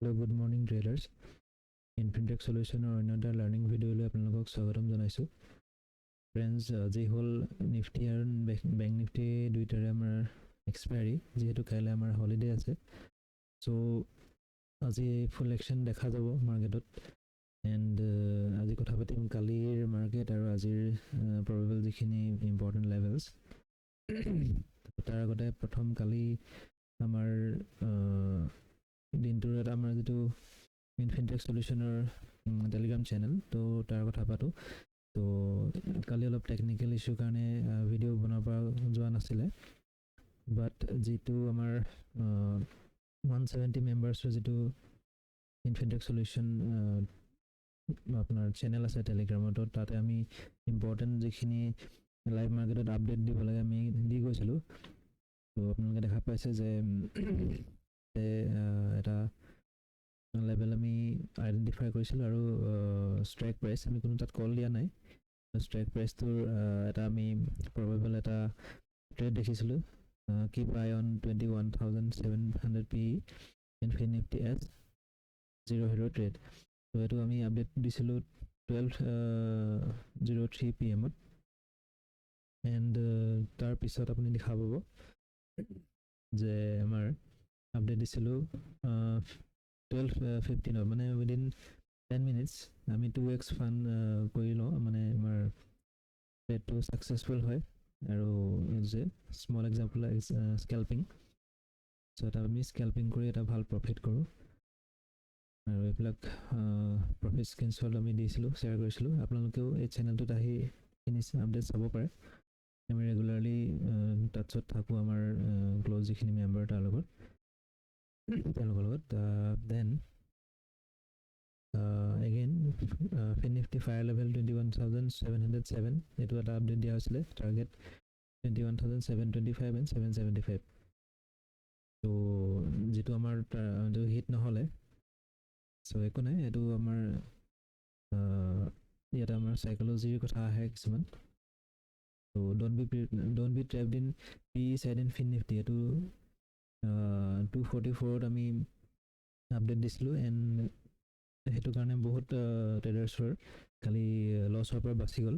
Hello, good morning traders. Infintech Solution or another learning video লৈ আপোনালোকক স্বাগতম জনাইছো। Friends, আজি হল নিফটি আৰু বেংক নিফটি দুইটাৰে আমাৰ এক্সপায়াৰি, যেহেতু কাইলৈ আমাৰ হলিডে আছে। সো আজি ফুল একশন দেখা যাব মাৰ্কেটত। এণ্ড আজি কথা পাতিম কালিৰ মাৰ্কেট আৰু আজিৰ প্ৰবেবল যিখিনি ইম্পৰ্টেণ্ট লেভেলছ। তাৰ আগতে প্ৰথম কালি আমাৰ দিনটোৰ এটা আমাৰ যিটো ইনফিনিটেক সলিউশনৰ টেলিগ্ৰাম চেনেল, তো তাৰ কথা পাতোঁ। তো কালি অলপ টেকনিকেল ইছ্যুৰ কাৰণে ভিডিঅ' বনাব পৰা যোৱা নাছিলে, বাট যিটো আমাৰ 170 মেম্বাৰ্ছৰ যিটো ইনফিনিটেক সলিউশন আপোনাৰ চেনেল আছে টেলিগ্ৰামত, তাতে আমি ইম্পৰ্টেণ্ট যিখিনি লাইভ মাৰ্কেটত আপডেট দিব লাগে আমি দি গৈছিলোঁ। তো আপোনালোকে দেখা পাইছে যে এটা লেভেল আমি আইডেণ্টিফাই কৰিছিলোঁ আৰু ষ্ট্ৰাইক প্ৰাইচ আমি কোনো তাত কল দিয়া নাই। ষ্ট্ৰাইক প্ৰাইচটোৰ এটা আমি প্ৰবেবল এটা ট্ৰেড দেখিছিলোঁ, keep I on 21,700 PE infinity S 00 trade. তো এইটো আমি আপডেট দিছিলোঁ 12:03 PM। এণ্ড তাৰপিছত আপুনি দেখা পাব যে আমাৰ আপডেট দিছিলোঁ 12:15 মানে উইদিন 10 মিনিটছ আমি 2x ফাণ্ড কৰি লওঁ, মানে আমাৰ ট্ৰেডটো ছাকচেছফুল হয়। আৰু যে স্মল এক্সাম্পল স্কেল্পিং, চ' এটা আমি স্কেল্পিং কৰি এটা ভাল প্ৰফিট কৰোঁ। আৰু এইবিলাক প্ৰফিট স্ক্ৰীনশ্বট আমি দিছিলোঁ, শ্বেয়াৰ কৰিছিলোঁ। আপোনালোকেও এই চেনেলটোত আহি এইখিনি আপডেট চাব পাৰে। আমি ৰেগুলাৰলি টাচত থাকোঁ আমাৰ ক্ল'জ যিখিনি মেম্বাৰ তেওঁলোকৰ লগত। দেন এগেইন ফিননিফটি ফায়াৰ লেভেল 21,707, এইটো এটা আপডেট দিয়া হৈছিলে। Target 21,725 and 775। তো যিটো আমাৰ হিট নহ'লে, চ' একো নাই, এইটো আমাৰ ইয়াতে আমাৰ চাইকলজিৰ কথা আহে কিছুমান। তো don't be trapped in PE side in FinNifty, এইটো 244ত আমি আপডেট দিছিলোঁ। এণ্ড সেইটো কাৰণে বহুত ট্ৰেডাৰ্ছৰ কালি লছ হোৱাৰ পৰা বাচি গ'ল,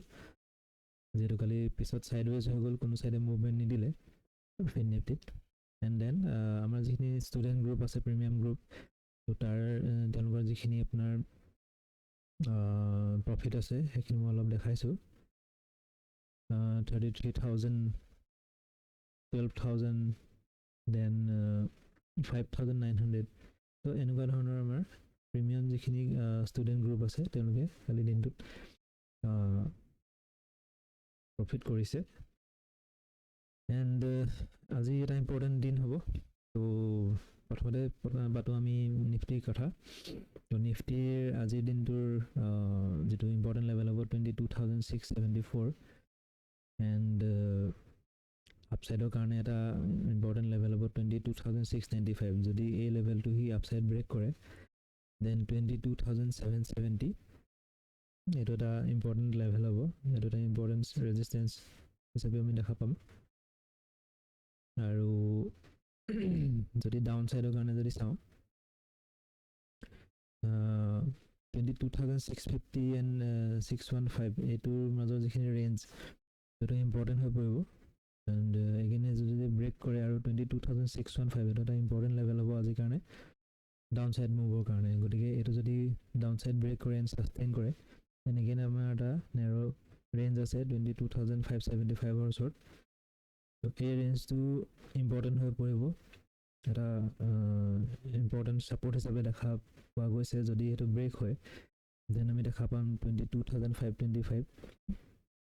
যিহেতু কালি পিছত ছাইডৱেজ হৈ গ'ল, কোনো ছাইডে মুভমেণ্ট নিদিলে ফিননিফটিত। এণ্ড দেন আমাৰ যিখিনি ষ্টুডেণ্ট গ্ৰুপ আছে, প্ৰিমিয়াম গ্ৰুপ, তো তাৰ তেওঁলোকৰ যিখিনি আপোনাৰ প্ৰফিট আছে সেইখিনি মই অলপ দেখাইছোঁ। 33,000, 12,000, দেন 5,900। তো এনেকুৱা ধৰণৰ আমাৰ প্ৰিমিয়াম যিখিনি ষ্টুডেণ্ট গ্ৰুপ আছে তেওঁলোকে কালি দিনটোত প্ৰফিট কৰিছে। এণ্ড আজি এটা ইম্পৰ্টেণ্ট দিন হ'ব। তো প্ৰথমতে পাতোঁ আমি নিফটিৰ কথা। তো নিফটিৰ আজিৰ দিনটোৰ যিটো ইম্পৰ্টেণ্ট লেভেল হ'ব 22,674। এণ্ড আপছাইডৰ কাৰণে এটা ইম্পৰ্টেণ্ট লেভেল হ'ব 22,695। যদি এই লেভেলটো সি আপছাইড ব্ৰেক কৰে, দেন 22,770 এইটো এটা ইম্পৰ্টেণ্ট লেভেল হ'ব। এইটো এটা ইম্পৰ্টেণ্ট ৰেজিষ্টেঞ্চ হিচাপে আমি দেখা পাম। আৰু যদি ডাউন ছাইডৰ কাৰণে যদি চাওঁ, 22,650 এণ্ড 615 এইটোৰ মাজৰ যিখিনি ৰেঞ্জ, সেইটো ইম্পৰ্টেণ্ট হৈ পৰিব। এণ্ড এগেইন যদি ব্ৰেক কৰে আৰু 22,615 এইটো এটা ইম্পৰ্টেণ্ট লেভেল হ'ব আজিৰ কাৰণে ডাউন ছাইড মুভৰ কাৰণে। গতিকে এইটো যদি ডাউন ছাইড ব্ৰেক কৰে এণ্ড ছাষ্টেইন কৰে, তেনেকৈ আমাৰ এটা নেৰ' ৰেঞ্জ আছে 22,575ৰ ওচৰত। তো এই ৰেঞ্জটো ইম্পৰ্টেণ্ট হৈ পৰিব, এটা ইম্পৰ্টেণ্ট ছাপৰ্ট হিচাপে দেখা পোৱা গৈছে। যদি সেইটো ব্ৰেক হয়, দেন আমি দেখা পাম 22,525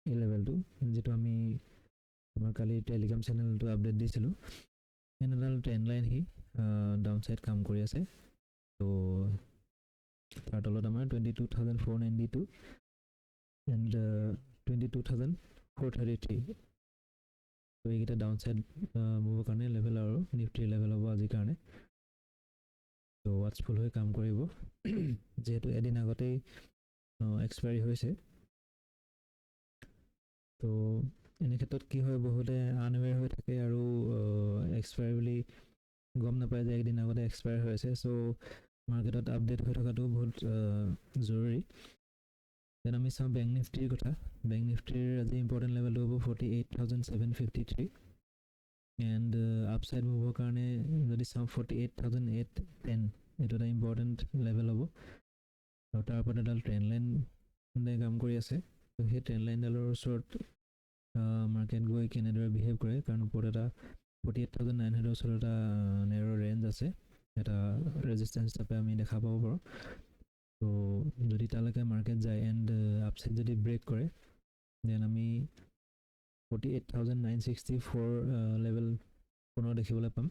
এই লেভেলটো, যিটো আমি আমাৰ কালি টেলিগ্ৰাম চেনেলটো আপডেট দিছিলোঁ। এনেডাল ট্ৰেণ্ড লাইন সি ডাউন ছাইড কাম কৰি আছে। তো তাৰ তলত আমাৰ 22,492 এণ্ড 22,433। তো এইকেইটা ডাউন ছাইড মুভৰ কাৰণে লেভেল আৰু নিফটিৰ লেভেল হ'ব আজিৰ কাৰণে। তো ৱাটচফুল হৈ কাম কৰিব, যিহেতু এদিন আগতেই এক্সপায়াৰি হৈছে। তো এনে ক্ষেত্ৰত কি হয়, বহুতে আনএৱেৰ হৈ থাকে আৰু এক্সপায়াৰি বুলি গম নাপায় যে একদিন আগতে এক্সপায়াৰ হৈ আছে। চ' মাৰ্কেটত আপডেট হৈ থকাটো বহুত জৰুৰী। দেন আমি চাওঁ বেংক নিফটিৰ কথা। বেংক নিফটিৰ আজি ইম্পৰ্টেণ্ট লেভেলটো হ'ব 48,753 এণ্ড আপছাইড মুভৰ কাৰণে যদি চাওঁ 48,810 এইটো এটা ইম্পৰ্টেণ্ট লেভেল হ'ব। আৰু তাৰ ওপৰত এডাল ট্ৰেণ্ড লাইনে কাম কৰি আছে। তো সেই ট্ৰেণ্ড লাইনডালৰ ওচৰত মাৰ্কেট গৈ কেনেদৰে বিহেভ কৰে, কাৰণ ওপৰত এটা 48,900 ওচৰত এটা নেৰ' ৰেঞ্জ আছে, এটা ৰেজিষ্টেঞ্চ হিচাপে আমি দেখা পাব পাৰোঁ। তো যদি তালৈকে মাৰ্কেট যায় এণ্ড আপছাইড যদি ব্ৰেক কৰে দেন আমি 48,964 লেভেল পুনৰ দেখিবলৈ পাম।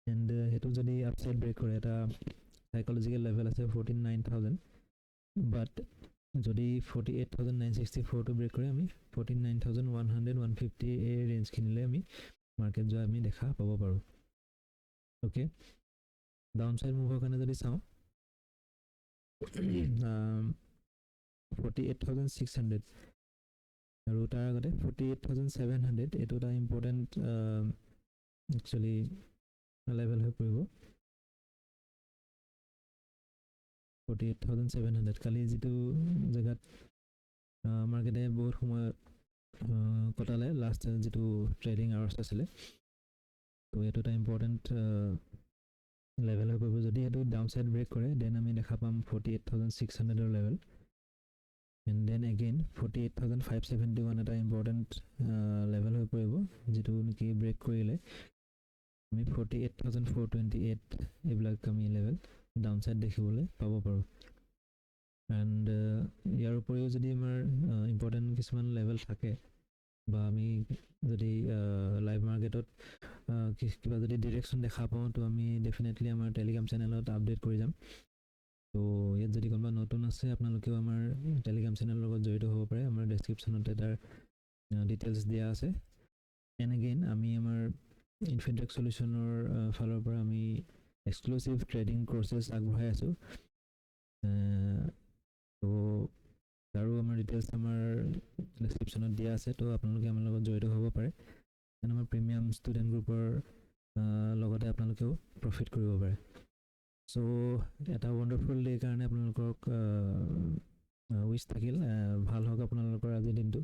এণ্ড সেইটো যদি আপছাইড ব্ৰেক কৰে এটা সাইক'লজিকেল লেভেল আছে 49,000, বাট যদি 48,964টো ব্ৰেক কৰে আমি 49,100 150 এই ৰেঞ্জখিনিলৈ আমি মাৰ্কেট যোৱা আমি দেখা পাব পাৰোঁ। অ'কে, ডাউন ছাইড মুভৰ কাৰণে যদি চাওঁ 48,600 আৰু তাৰ আগতে 48,700 এইটো এটা ইম্পৰ্টেণ্ট একচুৱেলি লেভেল হৈ পৰিব। 48,700 কালি যিটো জেগাত মাৰ্কেটে বহুত সময় কটালে, লাষ্ট যিটো ট্ৰেডিং আৱাৰ্ছ আছিলে, তো এইটো এটা ইম্পৰ্টেণ্ট লেভেল হৈ পৰিব। যদি এইটো ডাউন ছাইড ব্ৰেক কৰে দেন আমি দেখা পাম 48,600ৰ লেভেল। এণ্ড দেন এগেইন 48,571 এটা ইম্পৰ্টেণ্ট লেভেল হৈ পৰিব, যিটো নেকি ব্ৰেক কৰিলে আমি 48,428 এইবিলাক আমি লেভেল ডাউন ছাইড দেখিবলৈ পাব পাৰোঁ। এণ্ড ইয়াৰ উপৰিও যদি আমাৰ ইম্পৰ্টেণ্ট কিছুমান লেভেল থাকে বা আমি যদি লাইভ মাৰ্কেটত কিবা যদি ডিৰেকশ্যন দেখা পাওঁ, তো আমি ডেফিনেটলি আমাৰ টেলিগ্ৰাম চেনেলত আপডেট কৰি যাম। তো ইয়াত যদি কোনোবা নতুন আছে আপোনালোকেও আমাৰ টেলিগ্ৰাম চেনেলৰ লগত জড়িত হ'ব পাৰে। আমাৰ ডেছক্ৰিপশ্যনতে তাৰ ডিটেইলছ দিয়া আছে। এণ্ড এগেইন আমি আমাৰ ইনফিনিটেক চলিউশ্যনৰ ফালৰ পৰা আমি এক্সক্লুচিভ ট্ৰেডিং কৰ্চেছ আগবঢ়াই আছোঁ। তো তাৰো আমাৰ ডিটেইলছ আমাৰ ডেছক্ৰিপশ্যনত দিয়া আছে, তো আপোনালোকে আমাৰ লগত জড়িত হ'ব পাৰে। আমাৰ প্ৰিমিয়াম ষ্টুডেণ্ট গ্ৰুপৰ লগতে আপোনালোকেও প্ৰফিট কৰিব পাৰে। চ' এটা ৱণ্ডাৰফুল ডে'ৰ কাৰণে আপোনালোকক উইচ থাকিল। ভাল হওক আপোনালোকৰ আজিৰ দিনটো,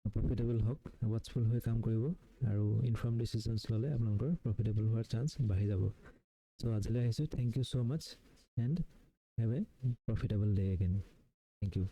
প্ৰফিটেবল হওক, ৱাটচফুল হৈ কাম কৰিব আৰু ইনফৰ্ম ডিচিশ্যনছ ল'লে আপোনালোকৰ প্ৰফিটেবল হোৱাৰ চান্স বাঢ়ি যাব। চ' আজিলৈ আহিছোঁ। Thank you so' much and have a profitable day' again. Thank U.